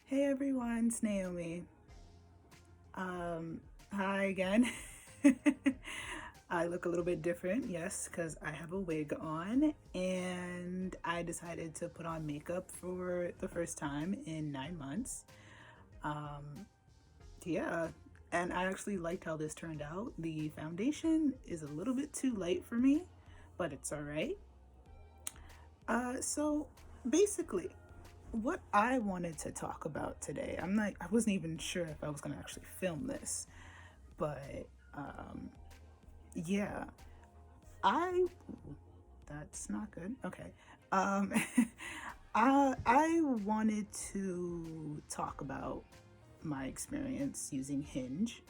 Hey everyone, it's Naomi. Hi again. I look a little bit different, yes, because I have a wig on and I decided to put on makeup for the first time in 9 months. Um, yeah, and I actually liked how this turned out. The foundation is a little bit too light for me, but it's all right. So basically, what I wanted to talk about today, I wasn't even sure if I was going to actually film this, but um, yeah, I, that's not good. Okay. Um, I wanted to talk about my experience using Hinge.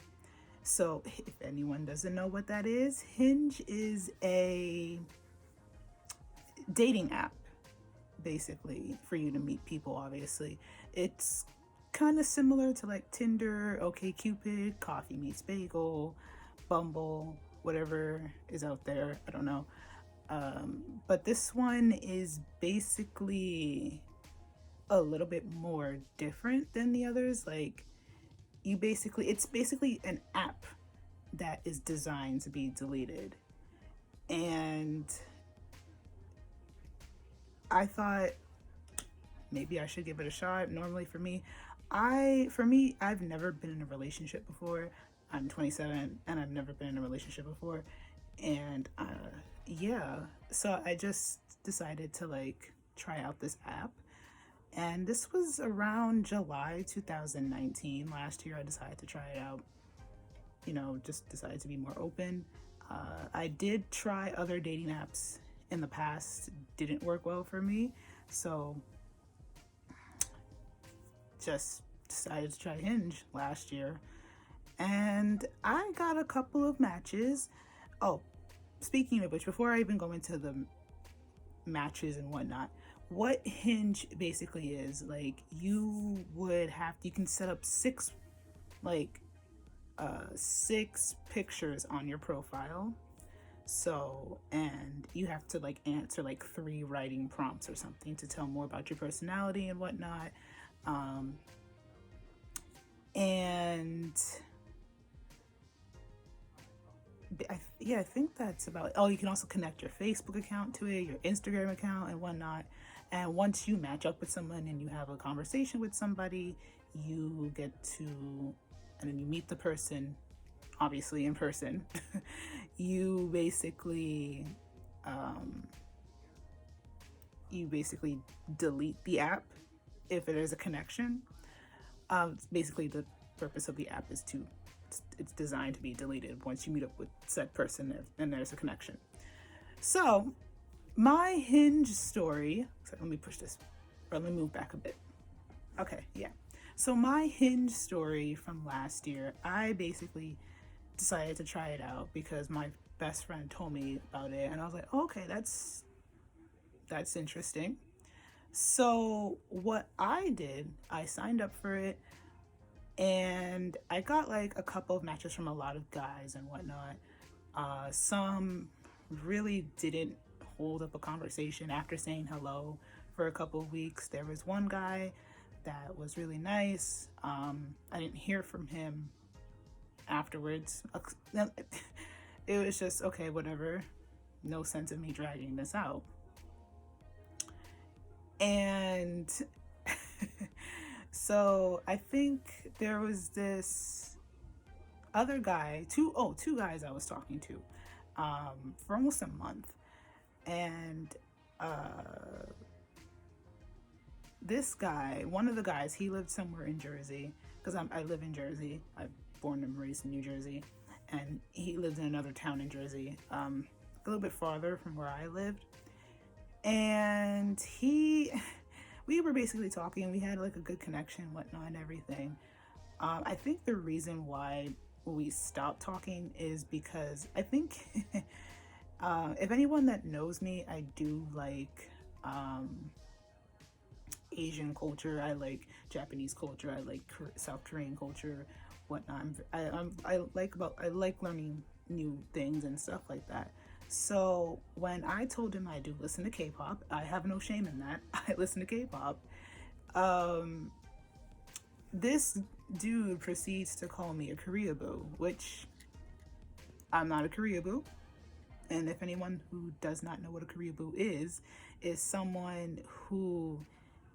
So, if anyone doesn't know what that is, Hinge is a dating app basically for you to meet people. Obviously, it's kind of similar to like Tinder, OkCupid, Coffee Meets Bagel, Bumble, whatever is out there, I don't know. But this one is basically a little bit more different than the others. Like, it's basically an app that is designed to be deleted. And I thought maybe I should give it a shot. Normally for me, I've never been in a relationship before. I'm 27 and I've never been in a relationship before. And yeah, so I just decided to like try out this app. And this was around July 2019. Last year, I decided to try it out. Just decided to be more open. I did try other dating apps in the past, didn't work well for me. So just decided to try Hinge last year. And I got a couple of matches. Oh, speaking of which, before I even go into the matches and whatnot, what Hinge basically is, like, you can set up like, six pictures on your profile. So, and you have to like answer like three writing prompts or something to tell more about your personality and whatnot. Um, and I think that's about it. Oh, you can also connect your Facebook account to it, your Instagram account, and whatnot. And once you match up with someone and you have a conversation with somebody, you get to, and then you meet the person, obviously in person. you basically, um, you basically delete the app if there is a connection. Basically, the purpose of the app is to it's designed to be deleted once you meet up with said person and there's a connection. So my Hinge story. So let me push this, or let me move back a bit. Okay, yeah. So my Hinge story from last year, I basically decided to try it out because my best friend told me about it, and I was like, oh, okay, that's interesting. So what I did, I signed up for it, and I got like a couple of matches from a lot of guys and whatnot. Some really didn't hold up a conversation after saying hello for a couple of weeks. There was one guy that was really nice. I didn't hear from him afterwards. It was just okay, whatever. No sense of me dragging this out. And so I think there was this other guy, two guys I was talking to for almost a month. And this guy, one of the guys, he lived somewhere in Jersey because I live in Jersey. I'm born and raised in New Jersey. And he lived in another town in Jersey, a little bit farther from where I lived. And we were basically talking. We had like a good connection, whatnot, and everything. I think the reason why we stopped talking is because I think if anyone that knows me, I do like Asian culture. I like Japanese culture. I like South Korean culture, whatnot. I like learning new things and stuff like that. So when I told him I do listen to K-pop, I have no shame in that. I listen to K-pop. Um, this dude proceeds to call me a Korea boo, which I'm not a Korea boo. And if anyone who does not know what a Korea boo is someone who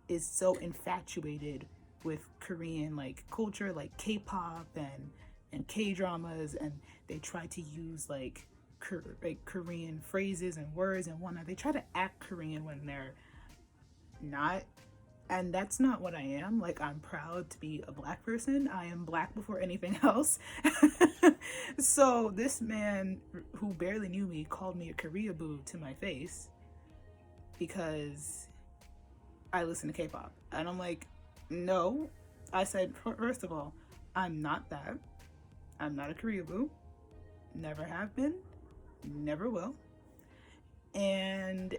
is so infatuated with Korean like culture, like K-pop and K-dramas, and they try to use like Korean phrases and words and whatnot. They try to act Korean when they're not, and that's not what I am. Like, I'm proud to be a black person. I am black before anything else. So this man who barely knew me called me a Korea boo to my face because I listen to K-pop. And I'm like, no. I said, first of all, I'm not that. I'm not a Korea boo. Never have been. Never will. And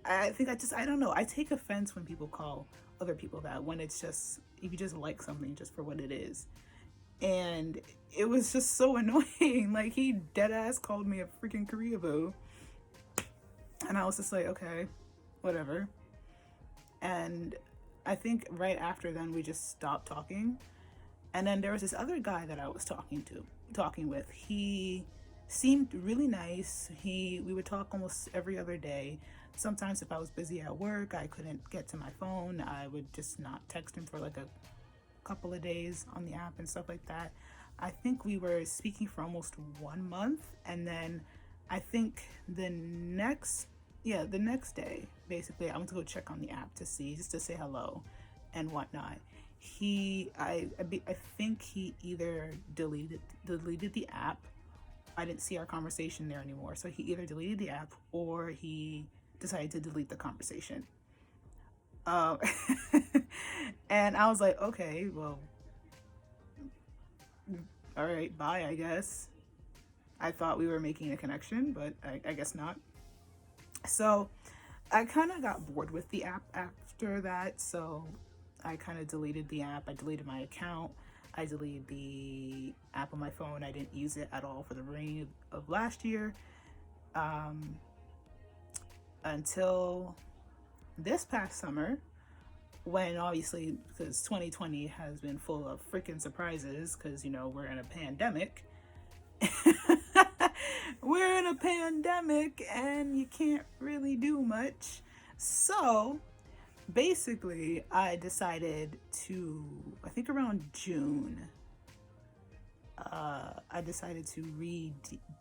I think I don't know. I take offense when people call other people that, when it's just, if you just like something just for what it is. And it was just so annoying. Like, he dead ass called me a freaking Korea boo. And I was just like, okay, whatever. And I think right after then we just stopped talking. And then there was this other guy that I was talking with. He seemed really nice. We would talk almost every other day. Sometimes if I was busy at work, I couldn't get to my phone, I would just not text him for like a couple of days on the app and stuff like that. I think we were speaking for almost 1 month, and then I think the next day, basically, I went to go check on the app to see, just to say hello and whatnot. I think he either deleted the app. I didn't see our conversation there anymore. So he either deleted the app or he decided to delete the conversation. Uh, and I was like, okay, well, all right, bye, I guess. I thought we were making a connection, but I guess not. So I kind of got bored with the app after that. So I kind of deleted the app. I deleted my account. I deleted the app on my phone. I didn't use it at all for the beginning of last year. Until this past summer, when obviously, because 2020 has been full of freaking surprises, because, you know, we're in a pandemic. We're in a pandemic and you can't really do much. So basically, I decided to, I think around June, I decided to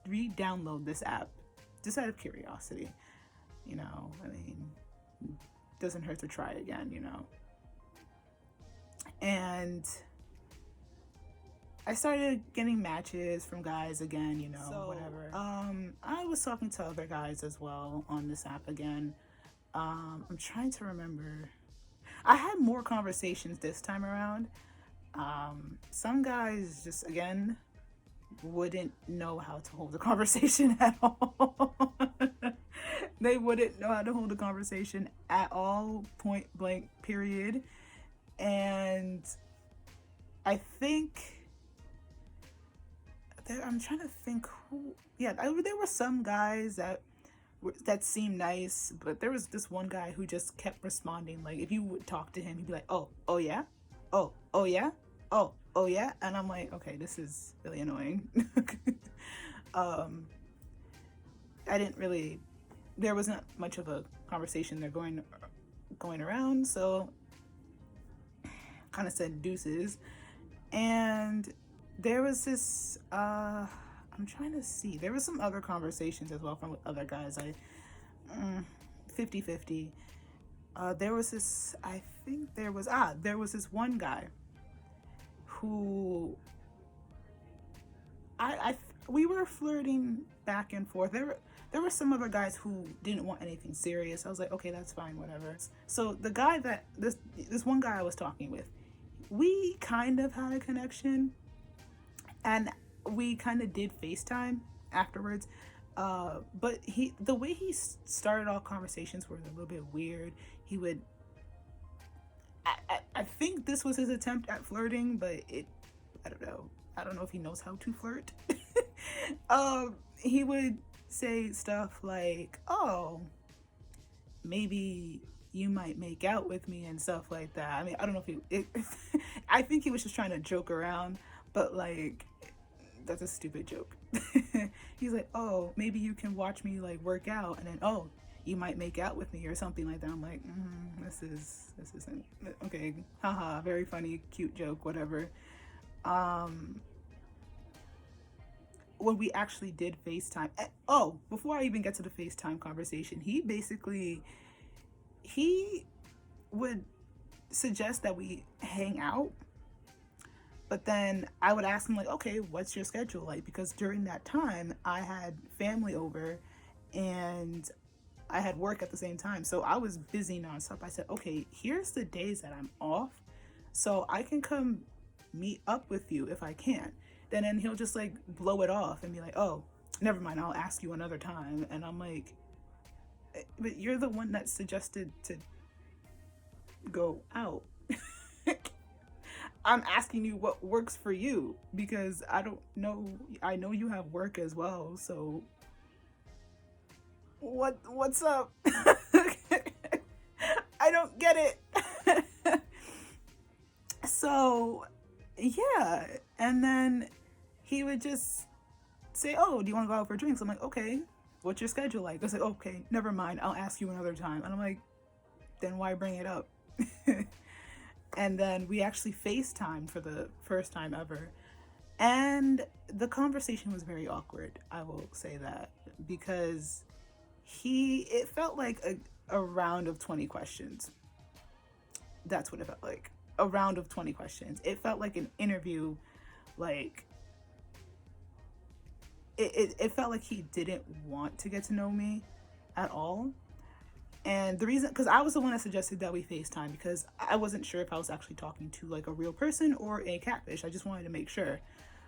re-download this app just out of curiosity. You know, I mean, doesn't hurt to try again, you know. And I started getting matches from guys again, you know, so, whatever. I was talking to other guys as well on this app again. I'm trying to remember. I had more conversations this time around. Some guys just, again, wouldn't know how to hold a conversation at all. They wouldn't know how to hold a conversation at all, point blank, period. And I think I'm trying to think who. Yeah, there were some guys that seemed nice, but there was this one guy who just kept responding. Like, if you would talk to him, he'd be like, oh yeah, oh yeah, oh yeah, and I'm like, okay, this is really annoying. I didn't really. There wasn't much of a conversation there going around, so kind of said deuces. And there was this, I'm trying to see, there was some other conversations as well from other guys. 50-50. There was this, I think there was this one guy who we were flirting back and forth. There were some other guys who didn't want anything serious. I was like, okay, that's fine, whatever. So the guy that this one guy I was talking with, we kind of had a connection, and we kind of did FaceTime afterwards. But the way he started all conversations were a little bit weird. He would, I think this was his attempt at flirting, but I don't know. I don't know if he knows how to flirt. He would say stuff like, oh, maybe you might make out with me and stuff like that. I mean, I don't know if I think he was just trying to joke around, but like, that's a stupid joke. He's like, oh, maybe you can watch me like work out, and then, oh, you might make out with me or something like that. I'm like, this isn't okay. Haha, very funny, cute joke, whatever. When we actually did FaceTime, oh, before I even get to the FaceTime conversation, he would suggest that we hang out, but then I would ask him like, okay, what's your schedule like? Because during that time I had family over and I had work at the same time, so I was busy nonstop. I said, okay, here's the days that I'm off, so I can come meet up with you if I can. Then he'll just like blow it off and be like, oh, never mind, I'll ask you another time. And I'm like, but you're the one that suggested to go out. I'm asking you what works for you, because I don't know. I know you have work as well, so what's up? I don't get it. So yeah, and then he would just say, oh, do you want to go out for drinks? I'm like, okay, what's your schedule like? I was like, okay, never mind, I'll ask you another time. And I'm like, then why bring it up? And then we actually FaceTimed for the first time ever. And the conversation was very awkward, I will say that, because it felt like a round of 20 questions. That's what it felt like. A round of 20 questions. It felt like an interview. Like, it felt like he didn't want to get to know me at all. And the reason, because I was the one that suggested that we FaceTime, because I wasn't sure if I was actually talking to like a real person or a catfish. I just wanted to make sure.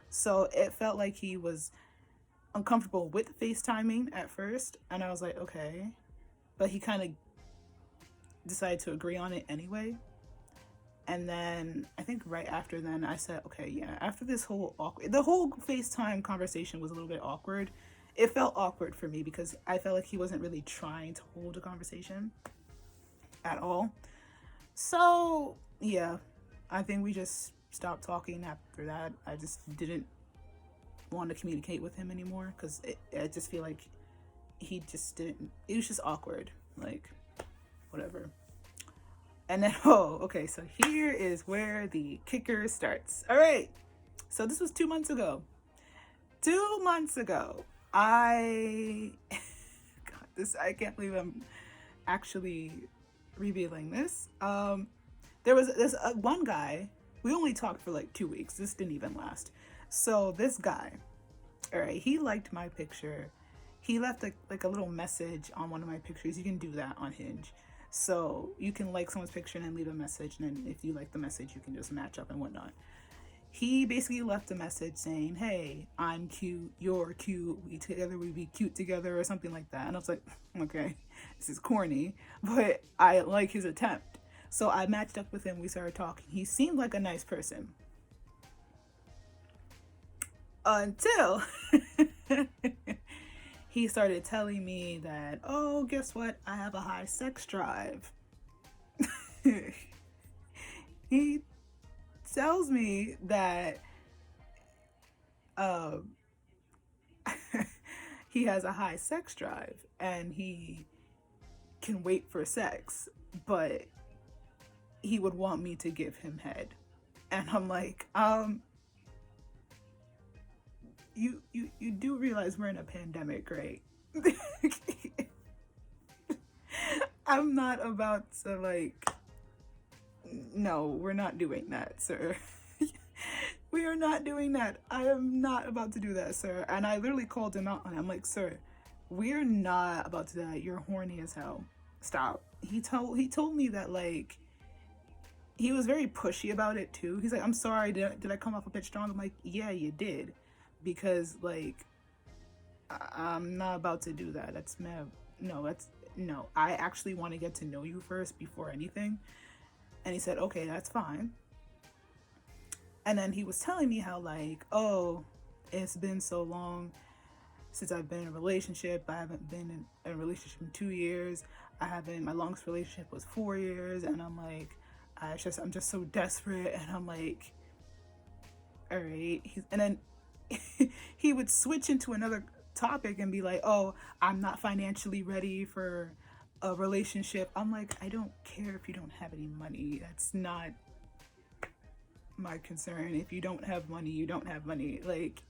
So it felt like he was uncomfortable with FaceTiming at first. And I was like, okay. But he kind of decided to agree on it anyway. And then I think right after then I said, okay, yeah, after this the whole FaceTime conversation was a little bit awkward. It felt awkward for me because I felt like he wasn't really trying to hold a conversation at all. So yeah, I think we just stopped talking after that. I just didn't want to communicate with him anymore, because I just feel like he just didn't, it was just awkward, like whatever. And then, oh, okay, so here is where the kicker starts. All right, so this was 2 months ago. 2 months ago, God, I can't believe I'm actually revealing this. There was this one guy, we only talked for like 2 weeks. This didn't even last. So this guy, all right, he liked my picture. He left like a little message on one of my pictures. You can do that on Hinge. So you can like someone's picture and then leave a message, and then if you like the message, you can just match up and whatnot. He basically left a message saying, hey, I'm cute, you're cute, we be cute together, or something like that. And I was like, okay, this is corny, but I like his attempt. So I matched up with him, we started talking. He seemed like a nice person. Until he started telling me that, oh, guess what? I have a high sex drive. He tells me that he has a high sex drive and he can wait for sex, but he would want me to give him head. And I'm like, you do realize we're in a pandemic, right? I'm not about to like, no, we're not doing that, sir. We are not doing that. I am not about to do that, sir. And I literally called him out on it. I'm like, sir, we're not about to do that. You're horny as hell. Stop. He told me that, like, he was very pushy about it too. He's like, I'm sorry, did I come off a bit strong? I'm like, yeah, you did. Because, like, I'm not about to do that. No, I actually want to get to know you first before anything. And he said, okay, that's fine. And then he was telling me how, like, oh, it's been so long since I've been in a relationship. I haven't been in a relationship in 2 years. My longest relationship was 4 years, and I'm like, I'm just so desperate, and I'm like, all right. And then he would switch into another topic and be like, oh, I'm not financially ready for a relationship. I'm like, I don't care if you don't have any money. That's not my concern. If you don't have money, you don't have money. Like,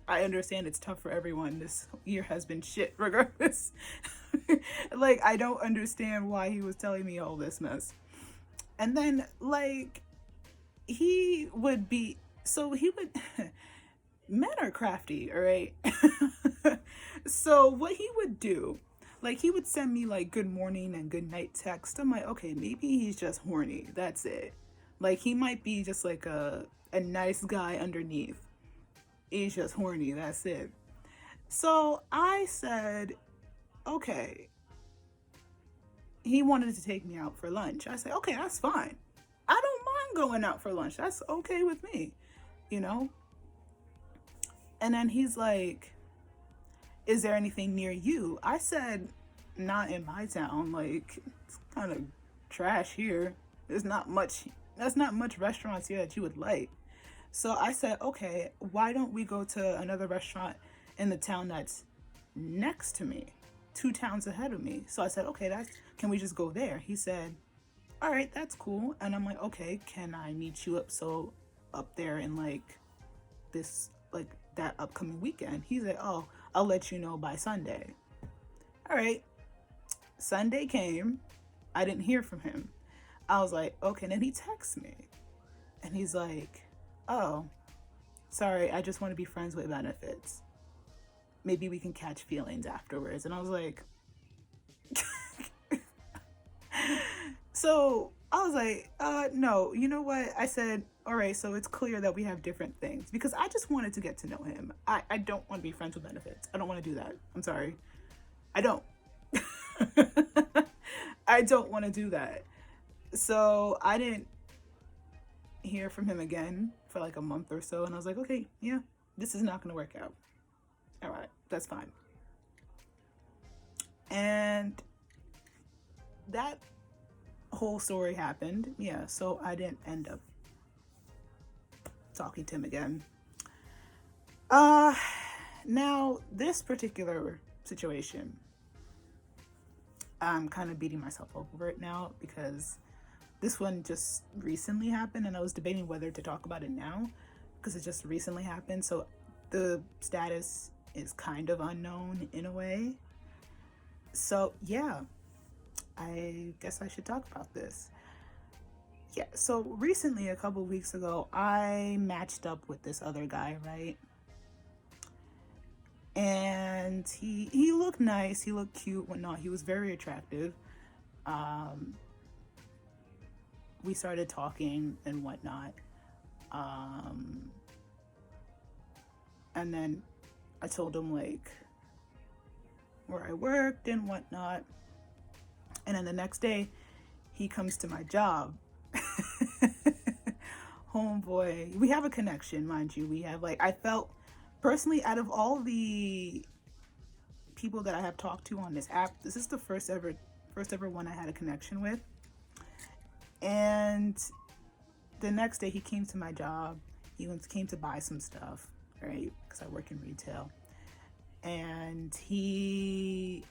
I understand it's tough for everyone. This year has been shit regardless. Like, I don't understand why he was telling me all this mess. And then, like, he would be, so he would, men are crafty, all right? So what he would do, like, he would send me like good morning and good night text. I'm like, okay, maybe he's just horny. That's it. Like, he might be just like a nice guy underneath. He's just horny. That's it. So I said, okay. He wanted to take me out for lunch. I said, okay, that's fine. I don't mind going out for lunch. That's okay with me, you know? And then he's like, is there anything near you? I said, not in my town. Like, it's kind of trash here. There's not much restaurants here that you would like. So I said, okay, why don't we go to another restaurant in the town that's next to me, 2 towns ahead of me? So I said, okay, can we just go there? He said, all right, that's cool. And I'm like, okay, can I meet you up there in like that upcoming weekend? He's like, oh, I'll let you know by Sunday. All right. Sunday came. I didn't hear from him. I was like, okay. And then he texts me and he's like, oh, sorry, I just want to be friends with benefits. Maybe we can catch feelings afterwards. And I was like, so I was like, no, you know what? I said, all right, so it's clear that we have different things, because I just wanted to get to know him. I don't want to be friends with benefits. I don't want to do that. I'm sorry. I don't. I don't want to do that. So I didn't hear from him again for like a month or so. And I was like, okay, yeah, this is not going to work out. All right, that's fine. And that whole story happened. Yeah, so I didn't end up talking to him again. Now this particular situation, I'm kind of beating myself up over it now because this one just recently happened, and I was debating whether to talk about it now because it just recently happened. So the status is kind of unknown in a way. So yeah, I guess I should talk about this. Yeah, so recently, a couple weeks ago, I matched up with this other guy, right? And he looked nice, he looked cute, whatnot. He was very attractive. We started talking and whatnot. And then I told him like where I worked and whatnot. And then the next day, he comes to my job. Homeboy, we have a connection, mind you. We have I felt personally, out of all the people that I have talked to on this app, this is the first ever one I had a connection with. And the next day he came to my job. He came to buy some stuff, right? Because I work in retail. And he's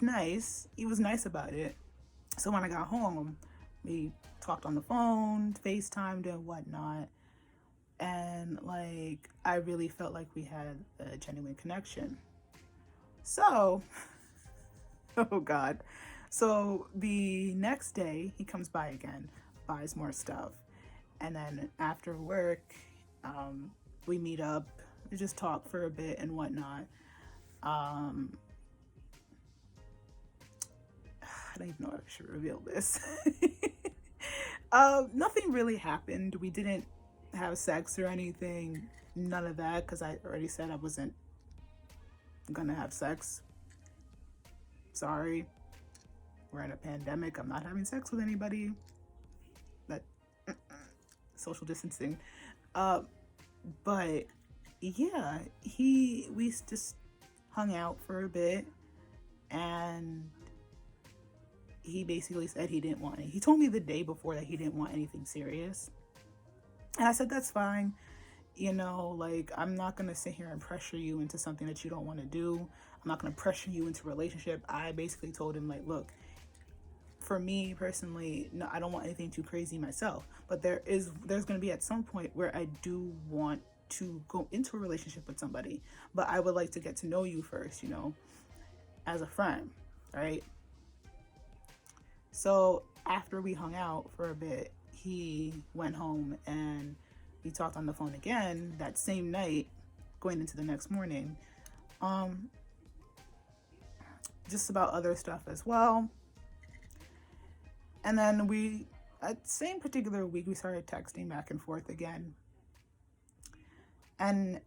nice. He was nice about it. So when I got home, we talked on the phone, FaceTimed and whatnot. And I really felt like we had a genuine connection. So, oh God. So the next day he comes by again, buys more stuff. And then after work, we meet up, we just talk for a bit and whatnot. I don't even know if I should reveal this. Nothing really happened. We didn't have sex or anything. None of that, because I already said I wasn't gonna have sex. Sorry. We're in a pandemic. I'm not having sex with anybody. That social distancing. But yeah, we just hung out for a bit. and he basically said he didn't want it. He told me the day before that he didn't want anything serious. And I said, that's fine. You know, like, I'm not going to sit here and pressure you into something that you don't want to do. I'm not going to pressure you into a relationship. I basically told him, like, look, for me personally, no, I don't want anything too crazy myself. But there's going to be at some point where I do want to go into a relationship with somebody. But I would like to get to know you first, you know, as a friend, right? So after we hung out for a bit, he went home and we talked on the phone again that same night, going into the next morning. Just about other stuff as well. And then at the same particular week, we started texting back and forth again. And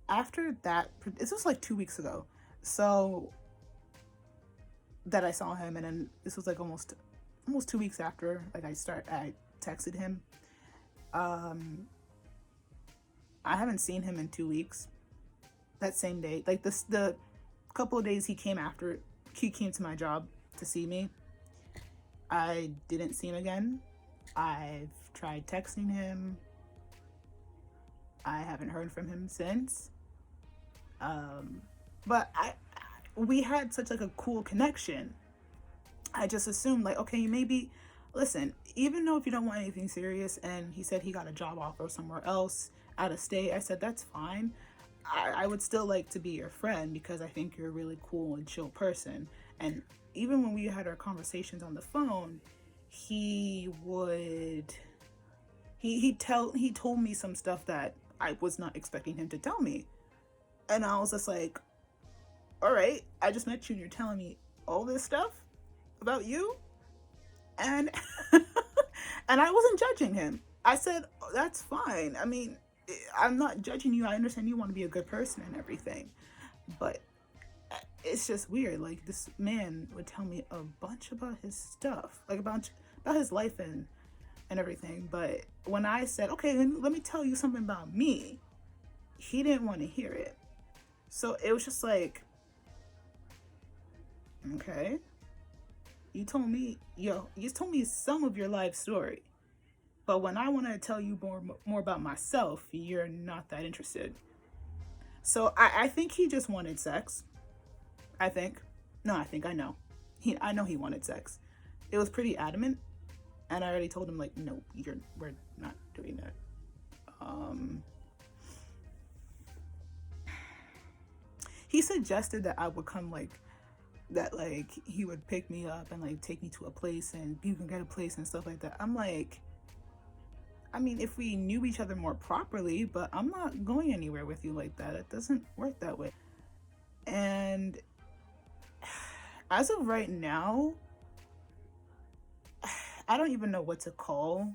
after that, this was like 2 weeks ago. So that I saw him, and then this was like almost 2 weeks after, like, I texted him. I haven't seen him in 2 weeks. That same day, like the couple of days he came to my job to see me, I didn't see him again. I've tried texting him. I haven't heard from him since. But we had such like a cool connection. I just assumed, like, okay, maybe, listen, even though if you don't want anything serious, and he said he got a job offer somewhere else out of state, I said, that's fine. I would still like to be your friend because I think you're a really cool and chill person. And even when we had our conversations on the phone, he told me some stuff that I was not expecting him to tell me. And I was just like, all right, I just met you and you're telling me all this stuff about you? And and I wasn't judging him. I said, oh, that's fine. I mean, I'm not judging you. I understand you want to be a good person and everything. But it's just weird. Like, this man would tell me a bunch about his stuff, like about his life and everything. But when I said, okay, let me tell you something about me, he didn't want to hear it. So it was just like, okay, you told me some of your life story, but when I want to tell you more about myself, you're not that interested. So I think he just wanted sex. I know he wanted sex. It was pretty adamant, and I already told him, like, no, we're not doing that. He suggested that I would come, like, that, like, he would pick me up and, like, take me to a place and you can get a place and stuff like that. I'm like, I mean, if we knew each other more properly, but I'm not going anywhere with you like that. It doesn't work that way. And as of right now, I don't even know what to call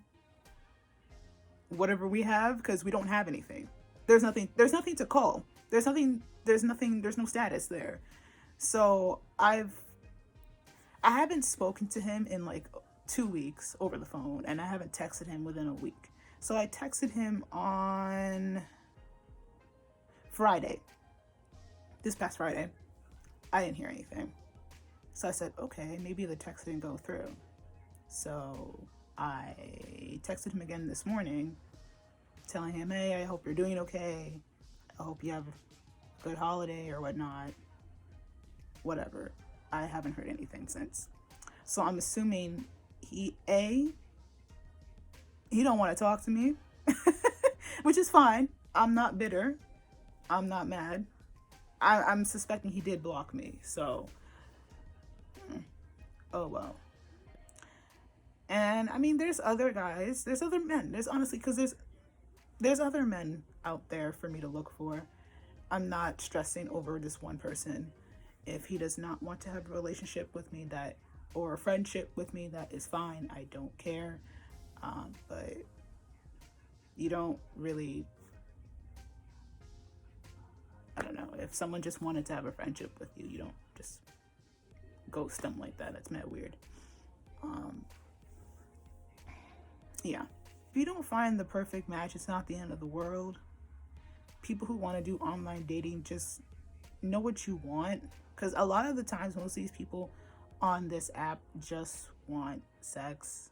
whatever we have, because we don't have anything. There's nothing to call. There's no status there. So I haven't spoken to him in like 2 weeks over the phone, and I haven't texted him within a week. So I texted him on Friday, this past Friday. I didn't hear anything. So I said, okay, maybe the text didn't go through. So I texted him again this morning, telling him, hey, I hope you're doing okay. I hope you have a good holiday or whatnot. Whatever. I haven't heard anything since. So I'm assuming he don't want to talk to me, which is fine. I'm not bitter. I'm not mad. I'm suspecting he did block me. So, oh well. And I mean, there's other guys. There's other men. There's honestly, because there's other men out there for me to look for. I'm not stressing over this one person. If he does not want to have a relationship with me or a friendship with me, that is fine. I don't care. But you don't really, I don't know, if someone just wanted to have a friendship with you, you don't just ghost them like that. That's mad weird. Yeah. If you don't find the perfect match, it's not the end of the world. People who want to do online dating, just know what you want. Because a lot of the times, most of these people on this app just want sex,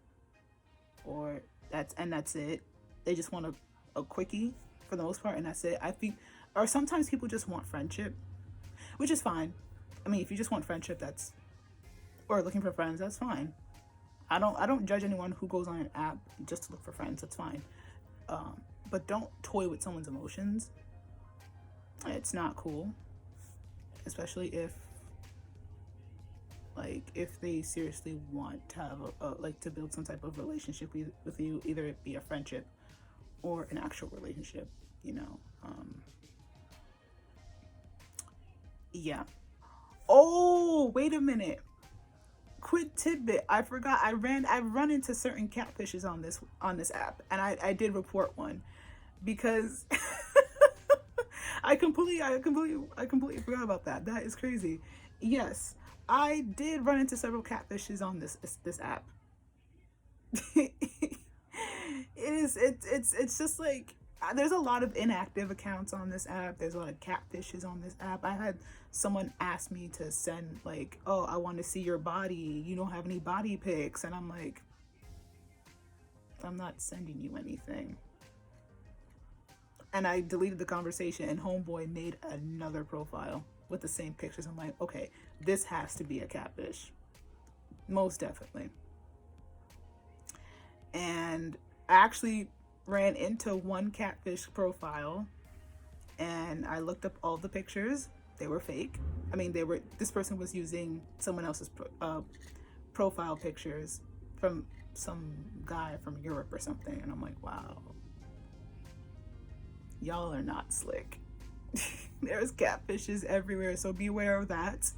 or that's it. They just want a quickie for the most part, and that's it. I think, or sometimes people just want friendship, which is fine. I mean, if you just want friendship, or looking for friends, that's fine. I don't judge anyone who goes on an app just to look for friends. That's fine. But don't toy with someone's emotions. It's not cool, especially if they seriously want to have to build some type of relationship with you, either it be a friendship or an actual relationship, yeah. Oh, wait a minute. Quick tidbit. I forgot. I've run into certain catfishes on this app, and I did report one because I completely forgot about that. That is crazy. Yes, I did run into several catfishes on this app. It's just like there's a lot of inactive accounts on this app. There's a lot of catfishes on this app. I had someone ask me to send like, oh, I want to see your body. You don't have any body pics, and I'm like, I'm not sending you anything. And I deleted the conversation, and homeboy made another profile with the same pictures. I'm like, okay, this has to be a catfish. Most definitely. And I actually ran into one catfish profile, and I looked up all the pictures. They were fake. I mean, this person was using someone else's profile pictures from some guy from Europe or something. And I'm like, wow, y'all are not slick. There's catfishes everywhere, so beware of that.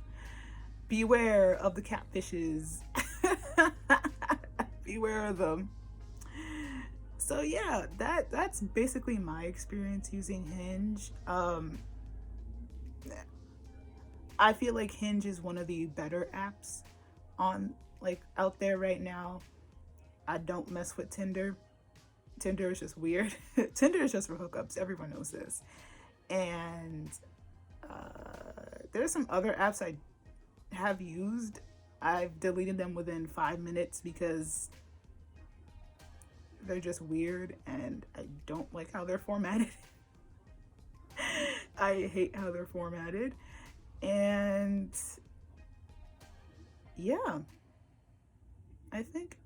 Beware of the catfishes. Beware of them. So yeah, that's basically my experience using Hinge. I feel like Hinge is one of the better apps out there right now. I don't mess with Tinder. Tinder is just weird. Tinder is just for hookups. Everyone knows this. And there's some other apps I have used. I've deleted them within 5 minutes because they're just weird and I don't like how they're formatted. I hate how they're formatted. And yeah, I think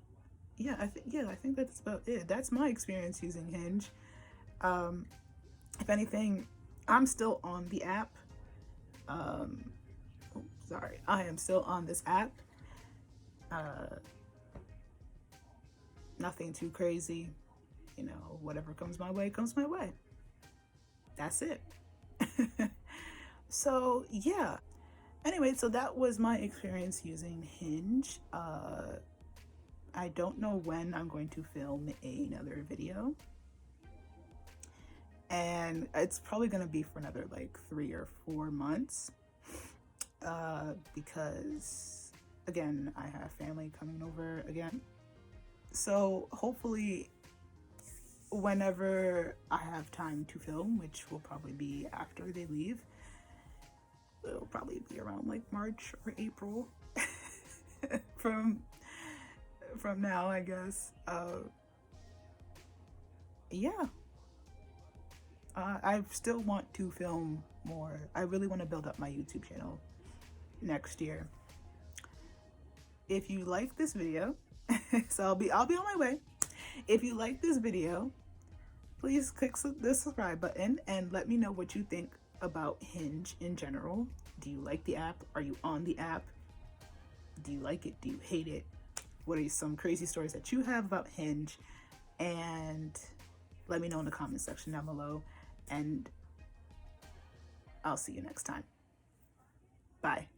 that's about it. That's my experience using Hinge. If anything, I'm still on the app. I am still on this app. Nothing too crazy. Whatever comes my way, comes my way. That's it. So, yeah. Anyway, so that was my experience using Hinge. I don't know when I'm going to film another video. And it's probably going to be for another 3 or 4 months. Because, again, I have family coming over again. So hopefully whenever I have time to film, which will probably be after they leave, it'll probably be around March or April from now, I guess. Yeah. I still want to film more. I really want to build up my YouTube channel next year. If you like this video, so I'll be on my way. If you like this video, please click the subscribe button and let me know what you think about Hinge in general. Do you like the app? Are you on the app? Do you like it? Do you hate it? What are some crazy stories that you have about Hinge? And let me know in the comment section down below. And I'll see you next time. Bye.